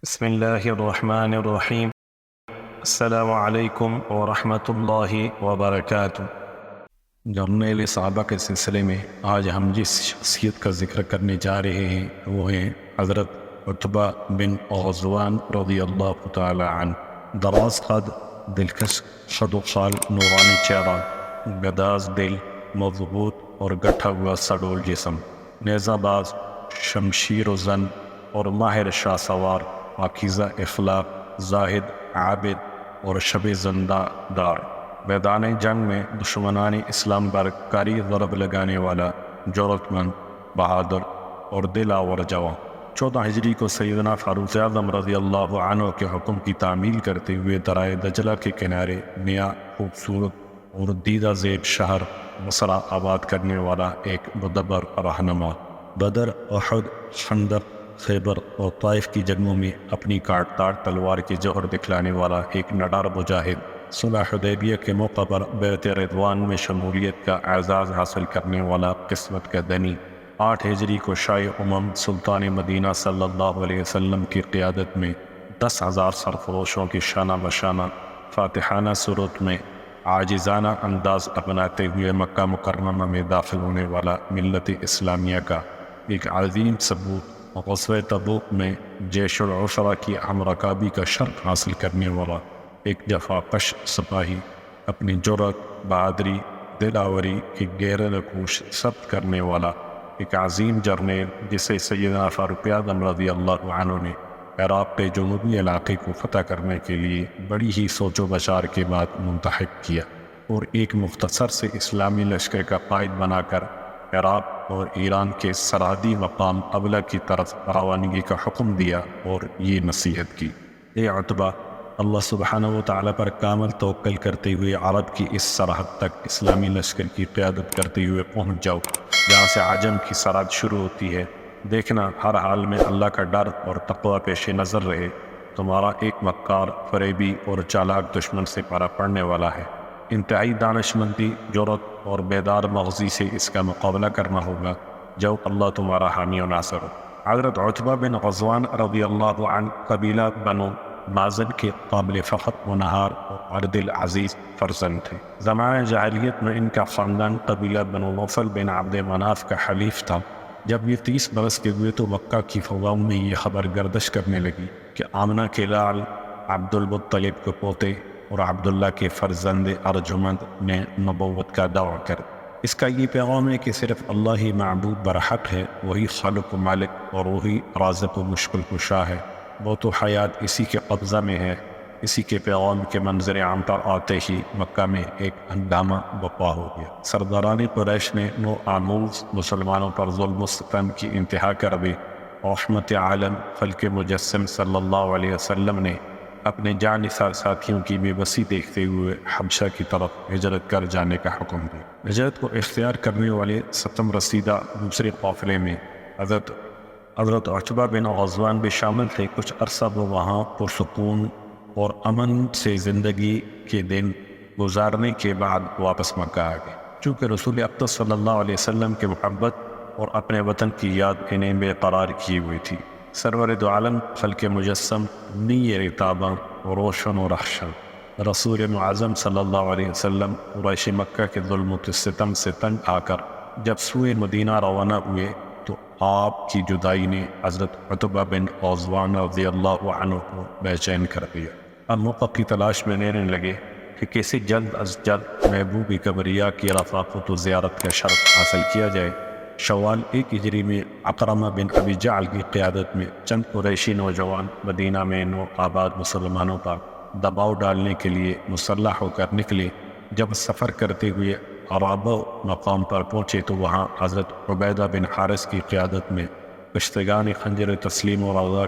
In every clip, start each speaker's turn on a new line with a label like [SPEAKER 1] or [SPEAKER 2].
[SPEAKER 1] بسم اللہ الرحمن الرحیم۔ السلام علیکم ورحمۃ اللہ وبرکاتہ۔ جرنیل صحابہ کے سلسلے میں آج ہم جس شخصیت کا ذکر کرنے جا رہے ہیں وہ ہیں حضرت عتبہ بن غزوان رضی اللہ تعالی عنہ۔ دراز قد، دلکش خال، نورانی چہرہ، گداز دل، مضبوط اور گٹھا ہوا سڈول جسم، نیزہ باز، شمشیر و زن اور ماہر شاہ سوار، پاکیزہ اخلاق، زاہد، عابد اور شب زندہ دار، میدان جنگ میں دشمنان اسلام پر کاری ضرب لگانے والا، جرأت مند، بہادر اور دل آور جواں۔ 14 ہجری کو سیدنا فاروق اعظم رضی اللہ عنہ کے حکم کی تعمیل کرتے ہوئے درائے دجلہ کے کنارے نیا، خوبصورت اور دیدہ زیب شہر بصرہ آباد کرنے والا ایک مدبر رہنما، بدر، احد، خندق، خیبر اور طائف کی جنگوں میں اپنی کاٹدار تلوار کے جوہر دکھلانے والا ایک نڈار مجاہد، صلح حدیبیہ کے موقع پر بیعت رضوان میں شمولیت کا اعزاز حاصل کرنے والا قسمت کا دنی، 8 ہجری کو شاہ امم سلطان مدینہ صلی اللہ علیہ وسلم کی قیادت میں 10,000 سرفروشوں کی شانہ بشانہ فاتحانہ صورت میں عاجزانہ انداز اپناتے ہوئے مکہ مکرمہ میں داخل ہونے والا ملت اسلامیہ کا ایک عظیم ثبوت، غزوہ تبوک میں جیش العسرہ کی ہم رکابی کا شرف حاصل کرنے والا ایک جفا کش سپاہی، اپنی جرأت، بہادری، دلاوری کی گہرے نقوش ثبت کرنے والا ایک عظیم جرنیل، جسے سیدنا فاروق اعظم رضی اللہ عنہ نے عراق کے جنوبی علاقے کو فتح کرنے کے لیے بڑی ہی سوچ و بچار کے بعد منتخب کیا اور ایک مختصر سے اسلامی لشکر کا قائد بنا کر عراق اور ایران کے سرحدی مقام ابلا کی طرف روانگی کا حکم دیا اور یہ نصیحت کی: اے عتبہ، اللہ سبحانہ و تعالیٰ پر کامل توکل کرتے ہوئے عرب کی اس سرحد تک اسلامی لشکر کی قیادت کرتے ہوئے پہنچ جاؤ جہاں سے عجم کی سرحد شروع ہوتی ہے۔ دیکھنا ہر حال میں اللہ کا ڈر اور تقوی پیش نظر رہے، تمہارا ایک مکار، فریبی اور چالاک دشمن سے پارا پڑنے والا ہے، انتہائی دانشمندی، جرأت اور بیدار مغزی سے اس کا مقابلہ کرنا ہوگا، جو اللہ تمہارا حامی و ناصر ہو۔ حضرت عتبہ بن غزوان رضی اللہ عنہ قبیلہ بنو مازن کے قابل فخر و نہار اور عرد العزیز فرزند تھے۔ زمانہ جاہلیت میں ان کا خاندان قبیلہ بنو نوفل بن عبد مناف کا حلیف تھا۔ جب یہ 30 برس کے ہوئے تو مکہ کی فضاؤں میں یہ خبر گردش کرنے لگی کہ آمنہ کے لال عبد المطلب کے پوتے اور عبداللہ کے فرزند ارجمند نے نبوت کا دعویٰ کر۔ اس کا یہ پیغام ہے کہ صرف اللہ ہی معبود برحق ہے، وہی خالق و مالک اور وہی رازق و مشکل کشا ہے، موت و حیات اسی کے قبضہ میں ہے۔ اسی کے پیغام کے منظر عام پر آتے ہی مکہ میں ایک ہنگامہ برپا ہو گیا۔ سرداران قریش نے نو آموز مسلمانوں پر ظلم و ستم کی انتہا کر دی۔ رحمت عالم فلک مجسم صلی اللہ علیہ وسلم نے اپنے جانثار ساتھیوں کی بے بسی دیکھتے ہوئے حبشہ کی طرف ہجرت کر جانے کا حکم دیا۔ ہجرت کو اختیار کرنے والے 7 رسیدہ دوسرے قافلے میں حضرت عتبہ بن غزوان بھی شامل تھے۔ کچھ عرصہ وہ وہاں پرسکون اور امن سے زندگی کے دن گزارنے کے بعد واپس مکہ آ گئے۔ چونکہ رسول اقدس صلی اللہ علیہ وسلم کے محبت اور اپنے وطن کی یاد انہیں بے قرار کی ہوئی تھی، سرور دو عالم فلک مجسم نی رتاباں روشن و رخشن رسول معظم صلی اللہ علیہ وسلم قریش مکہ کے ظلم و ستم سے تنگ آ کر جب سوئے مدینہ روانہ ہوئے تو آپ کی جدائی نے حضرت عتبہ بن غزوان رضی اللہ عنہ کو بے چین کر دیا۔ اب موقع کی تلاش میں لینے لگے کہ کیسے جلد از جلد محبوب کبریا کی رفاقت و زیارت کا شرف حاصل کیا جائے۔ شوال 1 ہجری میں اکرمہ بن ابی جعل کی قیادت میں چند قریشی نوجوان مدینہ میں نو آباد مسلمانوں پر دباؤ ڈالنے کے لیے مسلح ہو کر نکلے۔ جب سفر کرتے ہوئے عرابہ مقام پر پہنچے تو وہاں حضرت عبیدہ بن حارث کی قیادت میں کشتگان خنجر تسلیم و رضا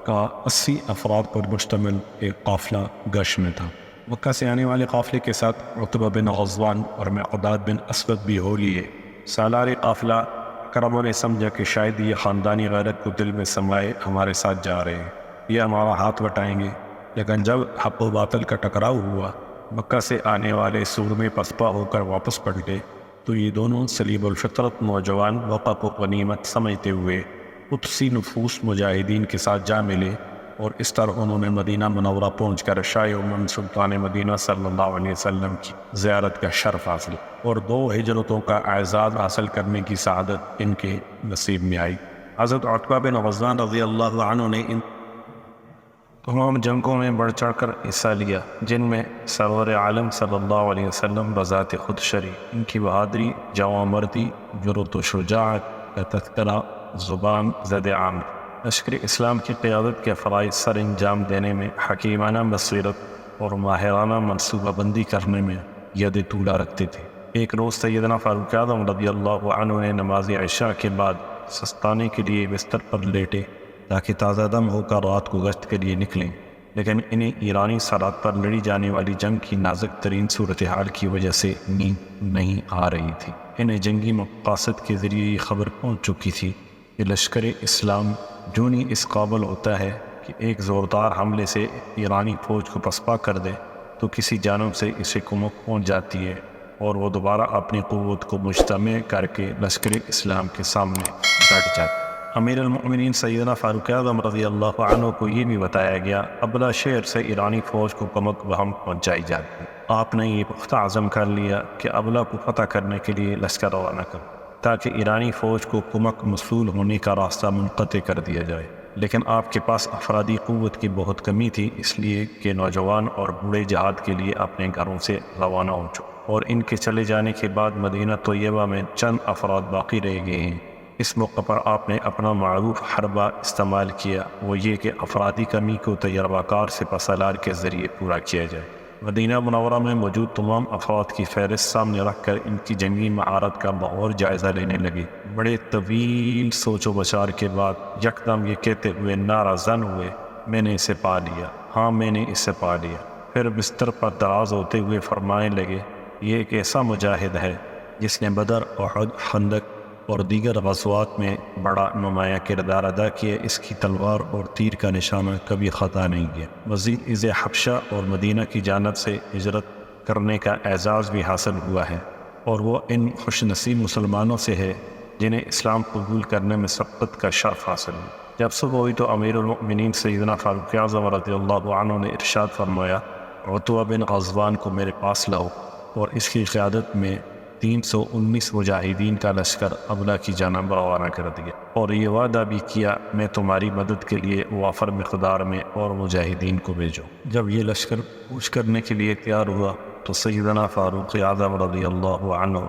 [SPEAKER 1] کا 80 افراد پر مشتمل ایک قافلہ گش میں تھا۔ مکہ سے آنے والے قافلے کے ساتھ عتبہ بن غزوان اور مقداد بن اسود بھی ہو لیے۔ سالار قافلہ اکرمہ نے سمجھا کہ شاید یہ خاندانی غیرت کو دل میں سمائے ہمارے ساتھ جا رہے ہیں، یہ ہمارا ہاتھ بٹائیں گے۔ لیکن جب حق و باطل کا ٹکراؤ ہوا، مکہ سے آنے والے سورمے پسپا ہو کر واپس پلٹے، تو یہ دونوں سلیب الفطرت نوجوان موقع کو غنیمت سمجھتے ہوئے قدسی نفوس مجاہدین کے ساتھ جا ملے اور اس طرح انہوں نے مدینہ منورہ پہنچ کر شاہ امم سلطان مدینہ صلی اللہ علیہ وسلم کی زیارت کا شرف حاصل اور 2 ہجرتوں کا اعزاز حاصل کرنے کی سعادت ان کے نصیب میں آئی۔ حضرت عتبہ بن غزوان رضی اللہ عنہ نے ان تمام جنگوں میں بڑھ چڑھ کر حصہ لیا، جن میں سرور عالم صلی اللہ علیہ وسلم بذات خود شریک، ان کی بہادری، جواں مردی، جرأت و شجاعت کا تذکرہ زبان زد عام۔ لشکر اسلام کی قیادت کے فرائض سر انجام دینے میں حکیمانہ بصیرت اور ماہرانہ منصوبہ بندی کرنے میں ید طولہ رکھتے تھے۔ ایک روز سیدنا فاروق اعظم رضی اللہ عنہ نے نماز عشاء کے بعد سستانے کے لیے بستر پر لیٹے تاکہ تازہ دم ہو کر رات کو گشت کے لیے نکلیں، لیکن انہیں ایرانی سرحد پر لڑی جانے والی جنگ کی نازک ترین صورتحال کی وجہ سے نیند نہیں آ رہی تھی۔ انہیں جنگی مقاصد کے ذریعے یہ خبر پہنچ چکی تھی کہ لشکر اسلام جوں ہی اس قابل ہوتا ہے کہ ایک زوردار حملے سے ایرانی فوج کو پسپا کر دے تو کسی جانب سے اسے کمک پہنچ جاتی ہے اور وہ دوبارہ اپنی قوت کو مجتمع کر کے لشکر اسلام کے سامنے ڈٹ جاتا ہے۔ امیر المؤمنین سیدنا فاروق اعظم رضی اللہ عنہ کو یہ بھی بتایا گیا ابلا شہر سے ایرانی فوج کو کمک بہم پہنچائی جاتی ہے۔ آپ نے یہ پختہ عزم کر لیا کہ ابلا کو فتح کرنے کے لیے لشکر روانہ کرو تاکہ ایرانی فوج کو کمک موصول ہونے کا راستہ منقطع کر دیا جائے، لیکن آپ کے پاس افرادی قوت کی بہت کمی تھی، اس لیے کہ نوجوان اور بوڑھے جہاد کے لیے اپنے گھروں سے روانہ ہو چکے اور ان کے چلے جانے کے بعد مدینہ طیبہ میں چند افراد باقی رہ گئے ہیں۔ اس موقع پر آپ نے اپنا معروف حربہ استعمال کیا، وہ یہ کہ افرادی کمی کو تجربہ کار سپہ سالار کے ذریعے پورا کیا جائے۔ مدینہ منورہ میں موجود تمام افراد کی فہرست سامنے رکھ کر ان کی جنگی مہارت کا بغور جائزہ لینے لگے۔ بڑے طویل سوچ و بچار کے بعد یکدم یہ کہتے ہوئے نعرہ زن ہوئے، میں نے اسے پا لیا، ہاں میں نے اسے پا لیا۔ پھر بستر پر دراز ہوتے ہوئے فرمانے لگے، یہ ایک ایسا مجاہد ہے جس نے بدر، احد، خندق اور دیگر غزوات میں بڑا نمایاں کردار ادا کیا، اس کی تلوار اور تیر کا نشانہ کبھی خطا نہیں کیا۔ مزید اسے حبشہ اور مدینہ کی جانب سے ہجرت کرنے کا اعزاز بھی حاصل ہوا ہے، اور وہ ان خوش نصیب مسلمانوں سے ہے جنہیں اسلام قبول کرنے میں سبقت کا شرف حاصل ہوا۔ جب صبح ہوئی تو امیر المؤمنین سیدنا فاروق اعظم رضی اللہ عنہ نے ارشاد فرمایا، عتبہ بن غزوان کو میرے پاس لاؤ، اور اس کی قیادت میں 319 مجاہدین کا لشکر ابلا کی جانب روانہ کر دیا، اور یہ وعدہ بھی کیا میں تمہاری مدد کے لیے وافر مقدار میں اور مجاہدین کو بھیجو۔ جب یہ لشکر کوچ کرنے کے لیے تیار ہوا تو سیدنا فاروق اعظم رضی اللہ عنہ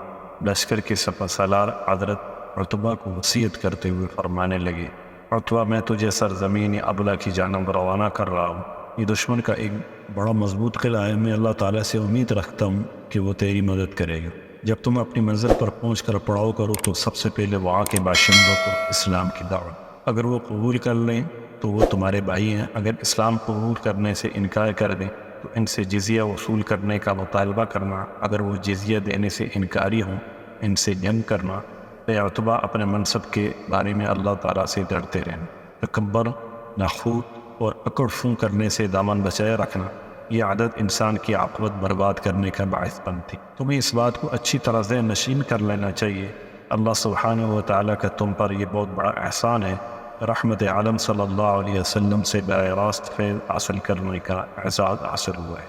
[SPEAKER 1] لشکر کے سپہ سالار حضرت عتبہ کو وصیت کرتے ہوئے فرمانے لگے، عتبہ میں تجھے سرزمین ابلا کی جانب روانہ کر رہا ہوں۔ یہ دشمن کا ایک بڑا مضبوط قلعہ ہے، میں اللہ تعالیٰ سے امید رکھتا ہوں کہ وہ تیری مدد کرے گا۔ جب تم اپنی منزل پر پہنچ کر پڑاؤ کرو تو سب سے پہلے وہاں کے باشندوں کو اسلام کی دعوت، اگر وہ قبول کر لیں تو وہ تمہارے بھائی ہیں، اگر اسلام قبول کرنے سے انکار کر دیں تو ان سے جزیہ وصول کرنے کا مطالبہ کرنا، اگر وہ جزیہ دینے سے انکاری ہوں ان سے جنگ کرنا۔ عتبہ اپنے منصب کے بارے میں اللہ تعالیٰ سے ڈرتے رہنا، تکبر، نخوت اور اکڑ فون کرنے سے دامن بچائے رکھنا، یہ عادت انسان کی عاقبت برباد کرنے کا باعث بنتی۔ تمہیں اس بات کو اچھی طرح ذہن نشین کر لینا چاہیے، اللہ سبحانہ و تعالیٰ کا تم پر یہ بہت بڑا احسان ہے، رحمت عالم صلی اللہ علیہ وسلم سے براہ راست فیض حاصل کرنے کا اعزاز حاصل ہوا ہے۔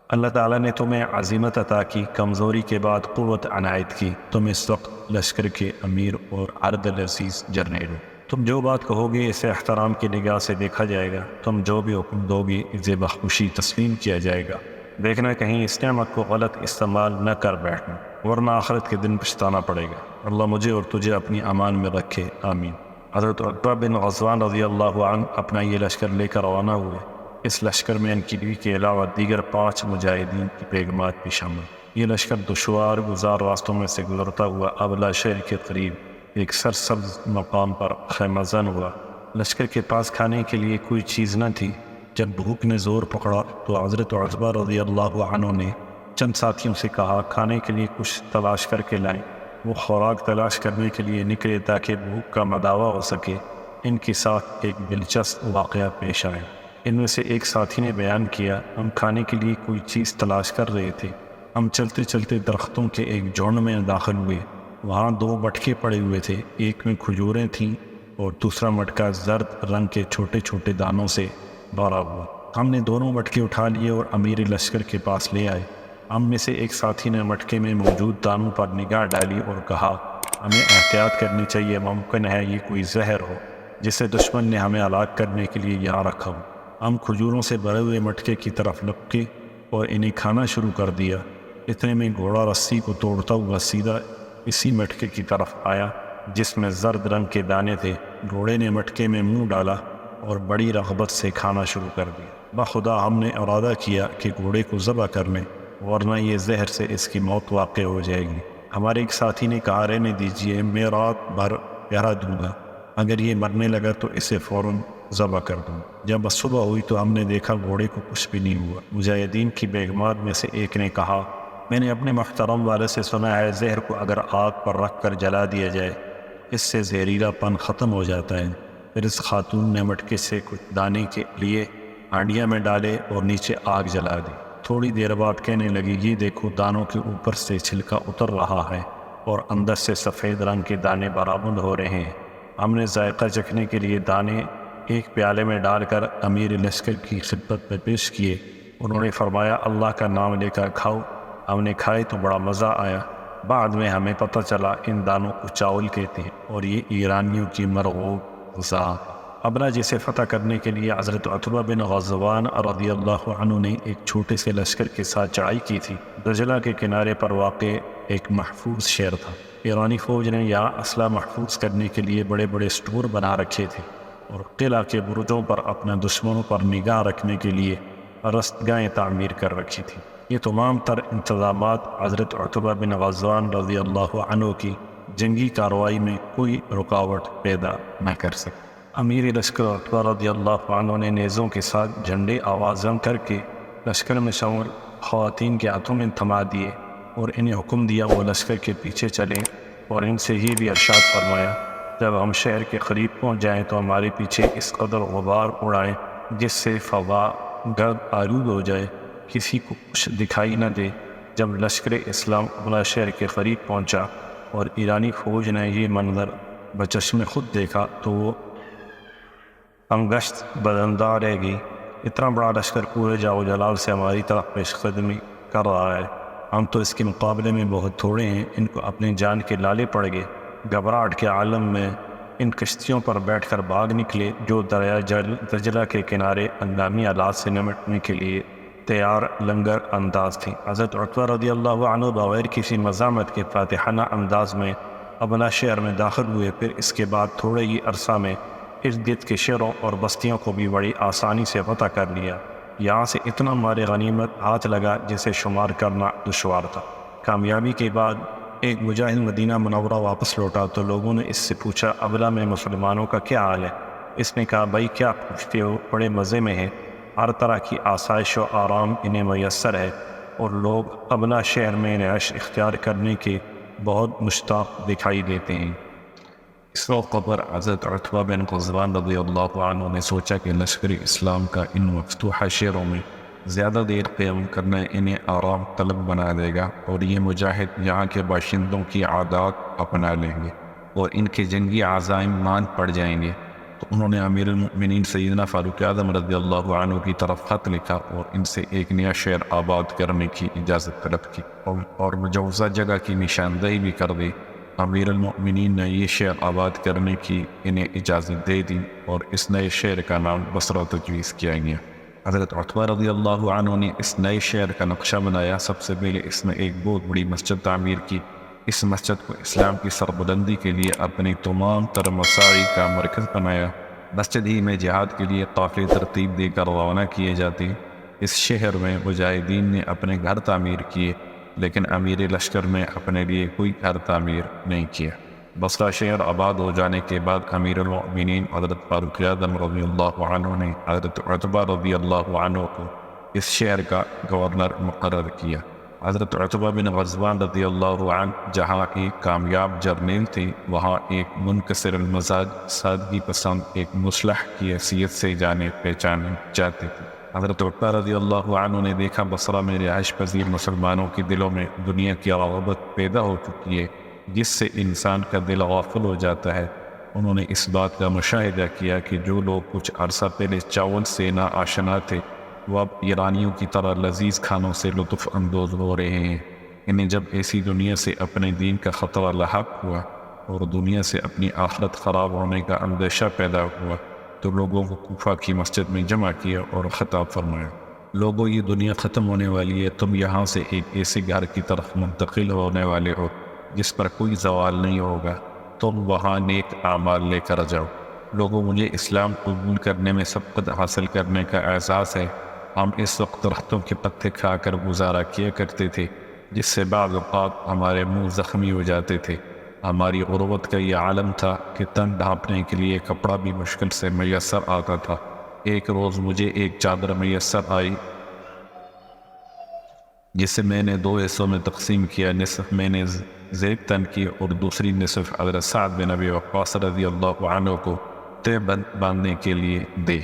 [SPEAKER 1] اللہ تعالیٰ نے تمہیں عزیمت عطا کی، کمزوری کے بعد قوت عنایت کی، تم اس وقت لشکر کے امیر اور عرد العزیز جرنیل ہو۔ تم جو بات کہو گے اسے احترام کی نگاہ سے دیکھا جائے گا، تم جو بھی حکم دو گے اسے بخوشی تسلیم کیا جائے گا۔ دیکھنا کہیں اس نعمت کو غلط استعمال نہ کر بیٹھنا، ورنہ آخرت کے دن پچھتانا پڑے گا۔ اللہ مجھے اور تجھے اپنی امان میں رکھے، آمین۔ حضرت عتبہ بن غزوان رضی اللہ عنہ اپنا یہ لشکر لے کر روانہ ہوئے۔ اس لشکر میں ان کی بیوی کے علاوہ دیگر 5 مجاہدین کی بیگمات بھی شامل۔ یہ لشکر دشوار گزار راستوں میں سے گزرتا ہوا ابلا شہر کے قریب ایک سرسبز مقام پر خیمہ زن ہوا۔ لشکر کے پاس کھانے کے لیے کوئی چیز نہ تھی۔ جب بھوک نے زور پکڑا تو حضرت عتبہ رضی اللہ عنہ نے چند ساتھیوں سے کہا کھانے کے لیے کچھ تلاش کر کے لائیں۔ وہ خوراک تلاش کرنے کے لیے نکلے تاکہ بھوک کا مداوع ہو سکے۔ ان کے ساتھ ایک دلچسپ واقعہ پیش آیا۔ ان میں سے ایک ساتھی نے بیان کیا، ہم کھانے کے لیے کوئی چیز تلاش کر رہے تھے، ہم چلتے چلتے درختوں کے ایک جھنڈ میں داخل ہوئے۔ وہاں 2 بٹکے پڑے ہوئے تھے، ایک میں کھجوریں تھیں اور دوسرا مٹکا زرد رنگ کے چھوٹے چھوٹے دانوں سے بھرا ہوا۔ ہم نے دونوں مٹکے اٹھا لیے اور امیر لشکر کے پاس لے آئے۔ ہم میں سے ایک ساتھی نے مٹکے میں موجود دانوں پر نگاہ ڈالی اور کہا، ہمیں احتیاط کرنی چاہیے، ممکن ہے یہ کوئی زہر ہو جسے دشمن نے ہمیں ہلاک کرنے کے لیے یہاں رکھا ہو۔ ہم کھجوروں سے بھرے ہوئے مٹکے کی طرف لپکے اور انہیں کھانا شروع کر دیا۔ اتنے میں گھوڑا رسی کو توڑتا ہوا سیدھا اسی مٹکے کی طرف آیا جس میں زرد رنگ کے دانے تھے۔ گھوڑے نے مٹکے میں منہ ڈالا اور بڑی رغبت سے کھانا شروع کر دیا۔ بخدا ہم نے ارادہ کیا کہ گھوڑے کو ذبح کر لیں ورنہ یہ زہر سے اس کی موت واقع ہو جائے گی۔ ہمارے ایک ساتھی نے کہا، رہنے دیجیے، میں رات بھر پہرا دوں گا، اگر یہ مرنے لگا تو اسے فوراً ذبح کر دوں۔ جب صبح ہوئی تو ہم نے دیکھا گھوڑے کو کچھ بھی نہیں ہوا۔ مجاہدین کی بیگمات میں سے ایک نے کہا، میں نے اپنے محترم والد سے سنا ہے زہر کو اگر آگ پر رکھ کر جلا دیا جائے اس سے زہریلا پن ختم ہو جاتا ہے۔ پھر اس خاتون نے مٹکے سے کچھ دانے کے لیے ہانڈیاں میں ڈالے اور نیچے آگ جلا دی۔ تھوڑی دیر بعد کہنے لگی، یہ دیکھو دانوں کے اوپر سے چھلکا اتر رہا ہے اور اندر سے سفید رنگ کے دانے برآمد ہو رہے ہیں۔ ہم نے ذائقہ چکھنے کے لیے دانے ایک پیالے میں ڈال کر امیر لشکر کی خدمت میں پیش کیے۔ انہوں نے فرمایا، اللہ کا نام لے کر کھاؤ۔ ہم نے کھائے تو بڑا مزہ آیا۔ بعد میں ہمیں پتہ چلا ان دانوں کو چاول کہتے ہیں اور یہ ایرانیوں کی مرغوب غذا۔ ابنا جسے فتح کرنے کے لیے حضرت عتبہ بن غزوان رضی اللہ عنہ نے ایک چھوٹے سے لشکر کے ساتھ چڑھائی کی تھی۔ دجلہ کے کنارے پر واقع ایک محفوظ شہر تھا۔ ایرانی فوج نے یہاں اسلحہ محفوظ کرنے کے لیے بڑے بڑے سٹور بنا رکھے تھے اور قلعہ کے برجوں پر اپنے دشمنوں پر نگاہ رکھنے کے لیے رستگاہیں تعمیر کر رکھی تھی۔ یہ تمام تر انتظامات حضرت عتبہ بن غزوان رضی اللہ عنہ کی جنگی کارروائی میں کوئی رکاوٹ پیدا نہ کر سکے۔ امیر لشکر عتبہ رضی اللہ عنہ نے نیزوں کے ساتھ جھنڈے آوازاں کر کے لشکر میں شامل خواتین کے ہاتھوں میں تھما دیے اور انہیں حکم دیا وہ لشکر کے پیچھے چلیں، اور ان سے یہ بھی ارشاد فرمایا، جب ہم شہر کے قریب پہنچ جائیں تو ہمارے پیچھے اس قدر غبار اڑائیں جس سے فضا گرد آلود ہو جائے، کسی کو کچھ دکھائی نہ دے۔ جب لشکر اسلام ابنا شہر کے قریب پہنچا اور ایرانی فوج نے یہ منظر بچشم خود دیکھا تو وہ انگشت بدندہ رہ گئی۔ اتنا بڑا لشکر پورے جاؤ جلال سے ہماری طرف پیش قدمی کر رہا ہے، ہم تو اس کے مقابلے میں بہت تھوڑے ہیں۔ ان کو اپنی جان کے لالے پڑ گئے۔ گھبراہٹ کے عالم میں ان کشتیوں پر بیٹھ کر بھاگ نکلے جو دریا دجلہ کے کنارے ہنگامی آلات سے نمٹنے کے لیے تیار لنگر انداز تھیں۔ حضرت عتبہ رضی اللہ عنہ بغیر کسی مزاحمت کے فاتحانہ انداز میں ابنا شہر میں داخل ہوئے۔ پھر اس کے بعد تھوڑے ہی عرصہ میں ارد گرد کے شہروں اور بستیوں کو بھی بڑی آسانی سے فتح کر لیا۔ یہاں سے اتنا مال غنیمت ہاتھ لگا جسے شمار کرنا دشوار تھا۔ کامیابی کے بعد ایک مجاہد مدینہ منورہ واپس لوٹا تو لوگوں نے اس سے پوچھا، ابلا میں مسلمانوں کا کیا حال ہے؟ اس نے کہا، بھائی کیا پوچھتے ہو، بڑے مزے میں ہیں، ہر طرح کی آسائش و آرام انہیں میسر ہے اور لوگ ابنا شہر میں رہائش اختیار کرنے کے بہت مشتاق دکھائی دیتے ہیں۔ اس موقع پر حضرت عتبہ بن غزوان رضی اللہ عنہ نے سوچا کہ لشکر اسلام کا ان مفتوحہ شہروں میں زیادہ دیر قیام کرنا انہیں آرام طلب بنا دے گا اور یہ مجاہد یہاں کے باشندوں کی عادات اپنا لیں گے اور ان کے جنگی عزائم مان پڑ جائیں گے۔ تو انہوں نے امیر المؤمنین سیدنا فاروق اعظم رضی اللہ عنہ کی طرف خط لکھا اور ان سے ایک نیا شہر آباد کرنے کی اجازت طلب کی اور مجوزہ جگہ کی نشاندہی بھی کر دی۔ امیر المؤمنین نے یہ شہر آباد کرنے کی انہیں اجازت دے دی اور اس نئے شہر کا نام بصرہ تجویز کیا گیا۔ حضرت عتبہ رضی اللہ عنہ نے اس نئے شہر کا نقشہ بنایا۔ سب سے پہلے اس میں ایک بہت بڑی مسجد تعمیر کی۔ اس مسجد کو اسلام کی سربلندی کے لیے اپنی تمام تر مساعی کا مرکز بنایا۔ مسجد ہی میں جہاد کے لیے قافلے ترتیب دے کر روانہ کیے جاتے۔ اس شہر میں مجاہدین نے اپنے گھر تعمیر کیے لیکن امیر لشکر نے اپنے لیے کوئی گھر تعمیر نہیں کیا۔ بصرہ شہر آباد ہو جانے کے بعد امیر المؤمنین حضرت فاروق اعظم رضی اللہ عنہ نے حضرت عتبہ رضی اللہ عنہ کو اس شہر کا گورنر مقرر کیا۔ حضرت عتبہ بن غزوان رضی اللہ عنہ جہاں ایک کامیاب جرنیل تھے، وہاں ایک منکسر المزاج، سادگی پسند، ایک مصلح کی حیثیت سے جانے پہچانے جاتے تھے۔ حضرت عتبہ رضی اللہ عنہ نے دیکھا بصرہ میں رہائش پذیر مسلمانوں کے دلوں میں دنیا کی رغبت پیدا ہو چکی ہے جس سے انسان کا دل غافل ہو جاتا ہے انہوں نے اس بات کا مشاہدہ کیا کہ جو لوگ کچھ عرصہ پہلے چاول سے نا آشنا تھے وہ اب ایرانیوں کی طرح لذیذ کھانوں سے لطف اندوز ہو رہے ہیں۔ انہیں جب ایسی دنیا سے اپنے دین کا خطرہ لاحق ہوا اور دنیا سے اپنی آخرت خراب ہونے کا اندیشہ پیدا ہوا تو لوگوں کو کوفہ کی مسجد میں جمع کیا اور خطاب فرمایا، لوگوں یہ دنیا ختم ہونے والی ہے، تم یہاں سے ایک ایسے گھر کی طرف منتقل ہونے والے ہو جس پر کوئی زوال نہیں ہوگا، تم وہاں نیک اعمال لے کر جاؤ۔ لوگوں، مجھے اسلام قبول کرنے میں سبقت حاصل کرنے کا احساس ہے۔ ہم اس وقت درختوں کے پتے کھا کر گزارا کیا کرتے تھے جس سے بعض اوقات ہمارے منہ زخمی ہو جاتے تھے۔ ہماری غربت کا یہ عالم تھا کہ تن ڈھانپنے کے لیے کپڑا بھی مشکل سے میسر آتا تھا۔ ایک روز مجھے ایک چادر میسر آئی جسے میں نے 2 حصوں میں تقسیم کیا، نصف میں نے زیب تن کی اور دوسری نصف حضرت سعد بن ابی وقاص رضی اللہ عنہ کو تہ باندھنے کے لیے دے۔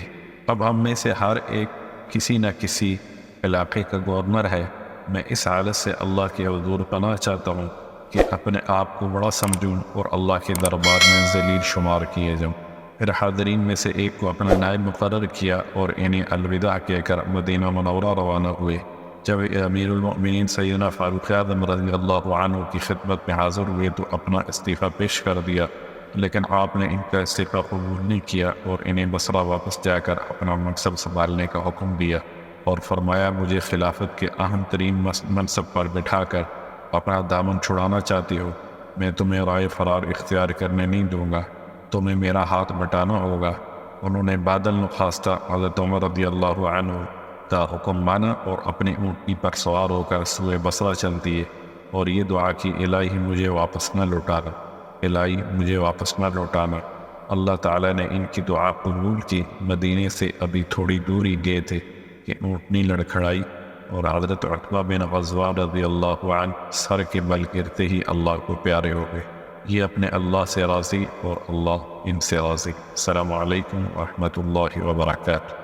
[SPEAKER 1] اب ہم میں سے ہر ایک کسی نہ کسی علاقے کا گورنر ہے۔ میں اس حالت سے اللہ کے حضور پناہ چاہتا ہوں کہ اپنے آپ کو بڑا سمجھوں اور اللہ کے دربار میں ذلیل شمار کیے جاؤں۔ پھر حاضرین میں سے ایک کو اپنا نائب مقرر کیا اور انہیں الوداع کہہ کر مدینہ منورہ روانہ ہوئے۔ جب امیر المؤمنین سیدنا فاروق اعظم رضی اللہ عنہ کی خدمت میں حاضر ہوئے تو اپنا استعفیٰ پیش کر دیا، لیکن آپ نے ان کا استعفیٰ قبول نہیں کیا اور انہیں بصرہ واپس جا کر اپنا منصب سنبھالنے کا حکم دیا اور فرمایا، مجھے خلافت کے اہم ترین منصب پر بٹھا کر اپنا دامن چھڑانا چاہتی ہو، میں تمہیں رائے فرار اختیار کرنے نہیں دوں گا، تمہیں میرا ہاتھ بٹانا ہوگا۔ انہوں نے بادل نخواستہ حضرت عمر رضی اللہ عنہ کا حکم مانا اور اپنی اونٹنی پر سوار ہو کر سوئے بصرہ چل دیے اور یہ دعا کی، الہی مجھے واپس نہ لوٹانا، الہی مجھے واپس نہ لوٹانا۔ اللہ تعالیٰ نے ان کی دعا قبول کی۔ مدینے سے ابھی تھوڑی دوری گئے تھے کہ اونٹنی لڑکھڑائی اور حضرت عتبہ بن غزوان رضی اللہ عنہ سر کے بل گرتے ہی اللہ کو پیارے ہو گئے۔ یہ اپنے اللہ سے راضی اور اللہ ان سے راضی۔ السلام علیکم ورحمۃ اللہ وبرکاتہ۔